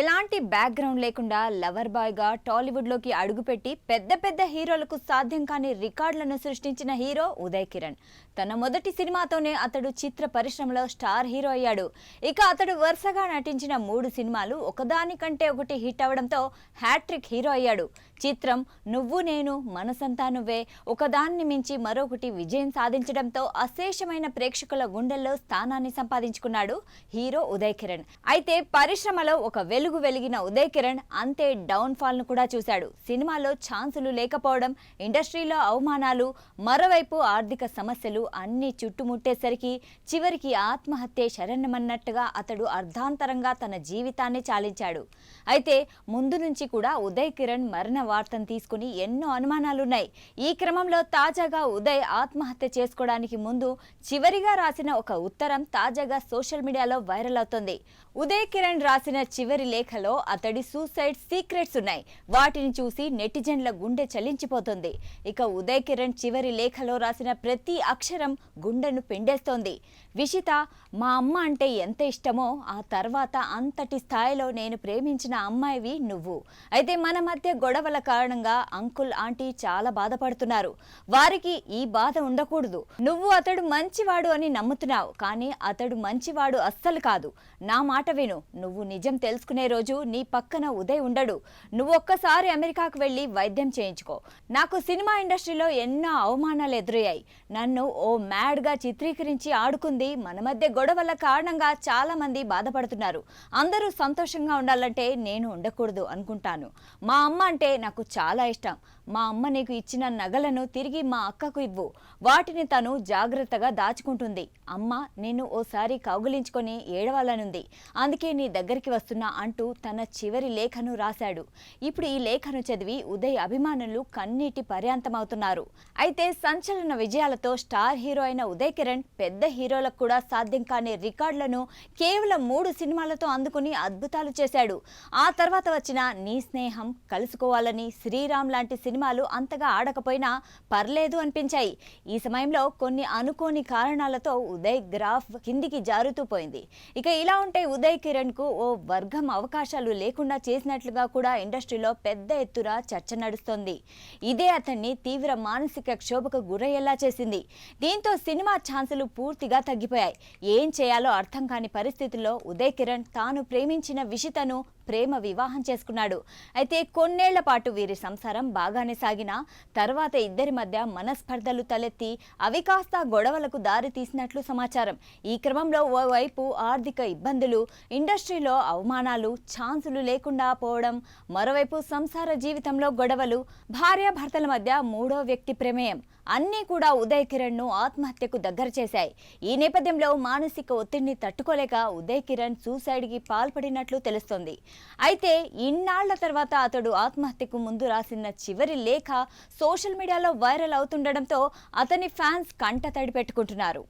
ఎలాంటి బ్యాక్గ్రౌండ్ లేకుండా లవర్ బాయ్గా టాలీవుడ్లోకి అడుగుపెట్టి పెద్ద పెద్ద హీరోలకు సాధ్యం కాని రికార్డులను సృష్టించిన హీరో ఉదయ్ కిరణ్. తన మొదటి సినిమాతోనే అతడు చిత్ర పరిశ్రమలో స్టార్ హీరో అయ్యాడు. ఇక అతడు వరుసగా నటించిన 3 సినిమాలు ఒకదానికంటే ఒకటి హిట్ అవడంతో హ్యాట్రిక్ హీరో అయ్యాడు. చిత్రం నువ్వు నేను మనసంతా నువ్వే ఒకదాన్ని మించి మరొకటి విజయం సాధించడంతో అశేషమైన ప్రేక్షకుల గుండెల్లో స్థానాన్ని సంపాదించుకున్నాడు హీరో ఉదయ్ కిరణ్. అయితే పరిశ్రమలో ఒక వెలుగు వెలిగిన ఉదయ్ కిరణ్ అంతే డౌన్ ఫాల్ ను కూడా చూశాడు. సినిమాలో ఛాన్సులు లేకపోవడం, ఇండస్ట్రీలో అవమానాలు, మరోవైపు ఆర్థిక సమస్యలు అన్ని చుట్టుముట్టేసరికి చివరికి ఆత్మహత్యే శరణ్యమన్నట్టుగా అతడు అర్ధాంతరంగా తన జీవితాన్ని చాలించాడు. అయితే ముందు నుంచి కూడా ఉదయ్ కిరణ్ మరణ వార్తను తీసుకుని ఎన్నో అనుమానాలున్నాయి. ఈ క్రమంలో తాజాగా ఉదయ్ ఆత్మహత్య చేసుకోవడానికి ముందు చివరిగా రాసిన ఒక ఉత్తరం తాజాగా సోషల్ మీడియాలో వైరల్ అవుతోంది. ఉదయ్ కిరణ్ రాసిన చివరి లేఖలో అతడి సూసైడ్ సీక్రెట్స్ ఉన్నాయి. వాటిని చూసి నెటిజన్ల గుండె చలించిపోతుంది. ఇక ఉదయ్ కిరణ్ చివరి లేఖలో రాసిన ప్రతి అక్షరం గుండెను పిండేస్తోంది. విషిత, మా అమ్మ అంటే ఎంత ఇష్టమో ఆ తర్వాత అంతటి స్థాయిలో నేను ప్రేమించిన అమ్మాయివి నువ్వు. అయితే మన మధ్య గొడవల కారణంగా అంకుల్ ఆంటీ చాలా బాధపడుతున్నారు. వారికి ఈ బాధ ఉండకూడదు. నువ్వు అతడు మంచివాడు అని నమ్ముతున్నావు, కానీ అతడు మంచివాడు అస్సలు కాదు. నా మాట విను. నువ్వు నిజం తెలుసుకునే రోజు నీ పక్కన ఉదయ్ ఉండడు. నువ్వు ఒక్కసారి అమెరికాకు వెళ్ళి వైద్యం చేయించుకో. నాకు సినిమా ఇండస్ట్రీలో ఎన్నో అవమానాలు ఎదురయ్యాయి. నన్ను ఓ మ్యాడ్గా చిత్రీకరించి ఆడుకుంది. మన మధ్య గొడవల కారణంగా చాలా మంది బాధపడుతున్నారు. అందరూ సంతోషంగా ఉండాలంటే నేను ఉండకూడదు అనుకుంటాను. మా అమ్మ అంటే నాకు చాలా ఇష్టం. మా అమ్మ నీకు ఇచ్చిన నగలను తిరిగి మా అక్కకు ఇవ్వు. వాటిని తను జాగ్రత్తగా దాచుకుంటుంది. అమ్మ నిన్ను ఓసారి కౌగిలించుకొని ఏడవాలనుంది. అందుకే నీ దగ్గరికి వస్తున్నా అంటూ తన చివరి లేఖను రాశాడు. ఇప్పుడు ఈ లేఖను చదివి ఉదయ్ అభిమానులు కన్నీటి పర్యాంతమవుతున్నారు. అయితే సంచలన విజయాలతో స్టార్ హీరో అయిన ఉదయ్ కిరణ్ పెద్ద హీరోలకు కూడా సాధ్యం కాని రికార్డులను కేవలం 3 సినిమాలతో అందుకుని అద్భుతాలు చేశాడు. ఆ తర్వాత వచ్చిన నీ స్నేహం, కలుసుకోవాలని, శ్రీరామ్ లాంటి సినిమాలు అంతగా ఆడకపోయినా పర్లేదు అనిపించాయి. ఈ సమయంలో కొన్ని అనుకోని కారణాలతో ఉదయ్ గ్రాఫ్ కిందికి జారుతూ పోయింది. ఇక ఇలా ఉంటే ఉదయ్ కిరణ్ కు ఓ వర్గం అవకాశాలు లేకుండా చేసినట్లుగా కూడా ఇండస్ట్రీలో పెద్ద ఎత్తున చర్చ నడుస్తోంది. ఇదే అతన్ని తీవ్ర మానసిక క్షోభకు గురయ్యేలా చేసింది. దీంతో సినిమా ఛాన్సులు పూర్తిగా తగ్గిపోయాయి. ఏం చేయాలో అర్థం కాని పరిస్థితుల్లో ఉదయ్ కిరణ్ తాను ప్రేమించిన విషితను ప్రేమ వివాహం చేసుకున్నాడు. అయితే కొన్నేళ్ల పాటు వీరి సంసారం బాగానే సాగినా తర్వాత ఇద్దరి మధ్య మనస్పర్ధలు తలెత్తి అవి కాస్త గొడవలకు దారి తీసినట్లు సమాచారం. ఈ క్రమంలో ఓవైపు ఆర్థిక ఇబ్బందులు, ఇండస్ట్రీలో అవమానాలు, ఛాన్సులు లేకుండా పోవడం, మరోవైపు సంసార జీవితంలో గొడవలు, భార్యాభర్తల మధ్య మూడో వ్యక్తి ప్రమేయం అన్నీ కూడా ఉదయ్ కిరణ్ ను ఆత్మహత్యకు దగ్గర చేశాయి. ఈ నేపథ్యంలో మానసిక ఒత్తిడిని తట్టుకోలేక ఉదయ్ కిరణ్ సూసైడ్ కి పాల్పడినట్లు తెలుస్తోంది. అయితే ఇన్నాళ్ల తర్వాత అతడు ఆత్మహత్యకు ముందు రాసిన చివరి లేఖ సోషల్ మీడియాలో వైరల్ అవుతుండడంతో అతని ఫ్యాన్స్ కంటతడి పెట్టుకుంటున్నారు.